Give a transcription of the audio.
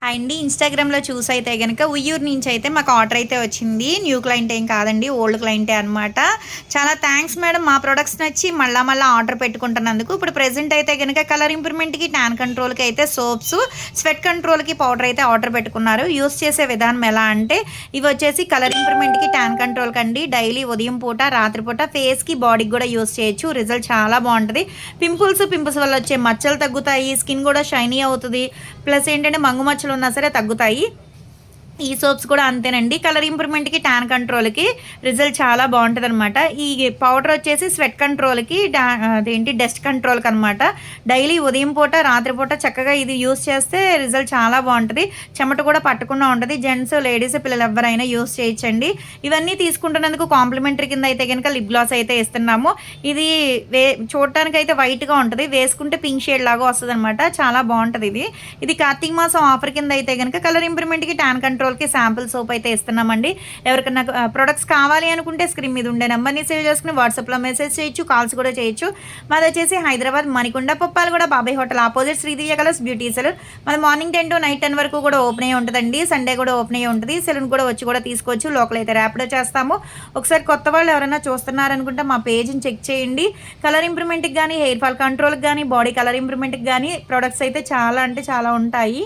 అండి ఇన్‌స్టాగ్రామ్‌లో చూసైతే గనక ఉయ్యూరు నుంచయితే మాకు ఆర్డర్ అయితే వచ్చింది. న్యూ క్లయింట్ ఏం కాదండి. ఓల్డ్ క్లయింటే అనమాట. చాలా థాంక్స్ మేడం మా ప్రొడక్ట్స్ నచ్చి మళ్ళా మళ్ళా ఆర్డర్ పెట్టుకుంటున్నందుకు. ఇప్పుడు ప్రెజెంట్ అయితే గనక కలర్ ఇంప్రూవ్‌మెంట్‌కి, టాన్ కంట్రోల్‌కి అయితే సోప్స్, స్వెట్ కంట్రోల్‌కి పౌడర్ అయితే ఆర్డర్ పెట్టుకున్నారు. యూజ్ చేసే విధానం ఎలా అంటే ఇవొచ్చేసి కలర్ ఇంప్రూవ్‌మెంట్‌కి, టాన్ కంట్రోల్‌కండి డైలీ ఉదయం పూట, రాత్రి పూట ఫేస్‌కి, బాడీకి గూడా యూజ్ చేయొచ్చు. రిజల్ట్ చాలా బావుంటది. పింపుల్స్ వల్ల వచ్చే మచ్చలు తగ్గుతాయి. స్కిన్ గూడా షైనీ అవుతది. ప్లస్ ఏంటంటే మంగు మచ్చలు ఉన్నా సరే తగ్గుతాయి. ఈ సోప్స్ కూడా అంతేనండి. కలర్ ఇంప్రూవ్‌మెంట్‌కి, టాన్ కంట్రోల్‌కి రిజల్ట్ చాలా బావుంటదనమాట. ఈ పౌడర్ వచ్చేసి స్వెట్ కంట్రోల్‌కి, అదేంటి డస్ట్ కంట్రోల్‌కనమాట. డైలీ ఉదయం పూట, రాత్రి పూట చక్కగా ఇది యూజ్ చేస్తే రిజల్ట్ చాలా బావుంటది. చెమట కూడా పట్టకుండా ఉంటది. జెంట్స్, లేడీస్, పిల్లలు ఎవ్వరైనా యూజ్ చేయొచ్చండి. ఇవన్నీ తీసుకుంటున్నందుకు కాంప్లిమెంటరీ కింద అయితే గనక లిప్ గ్లాస్ అయితే ఇస్తున్నాము. ఇది చూడటానికైతే వైట్‌గా ఉంటది. వేసుకుంటే పింక్ షేడ్ లాగా వస్తదనమాట. చాలా బావుంటదిది. ఇది కార్తీక మాసం ఆఫర్ కింద అయితే గనక కలర్ ఇంప్రూవ్‌మెంట్‌కి, టాన్ కంట్రోల్‌కి శాంపుల్ సోప్ అయితే ఇస్తున్నామండి. ఎవరికన్నా ప్రొడక్ట్స్ కావాలి అనుకుంటే స్క్రీన్ మీద ఉండే నంబర్‌ని సేవ్ చేసుకొని వాట్సాప్‌లో మెసేజ్ చేయొచ్చు. కాల్స్ కూడా చేయొచ్చు. మాదొచ్చేసి Hyderabad Manikonda, Puppalaguda Babai hotel opposite Sridivya colours beauty salon. మాది మార్నింగ్ 10 to నైట్ 10 వరకు కూడా ఓపెన్ అయ్యి ఉంటదండి. సండే కూడా ఓపెన్ అయ్యి ఉంటది. సెలూన్ కూడా వచ్చి కూడా తీసుకోవచ్చు. లోకల్ అయితే ర్యాపిడో చేస్తాము. ఒకసారి కొత్త వాళ్ళు ఎవరైనా చూస్తున్నారనుకుంటే మా పేజ్‌ని చెక్ చేయండి. కలర్ ఇంప్రూవ్‌మెంట్‌కి గానీ, హెయిర్ ఫాల్ కంట్రోల్‌కి గానీ, బాడీ కలర్ ఇంప్రూవ్‌మెంట్‌కి గానీ ప్రొడక్ట్స్ అయితే చాలా అంటే చాలా ఉంటాయి.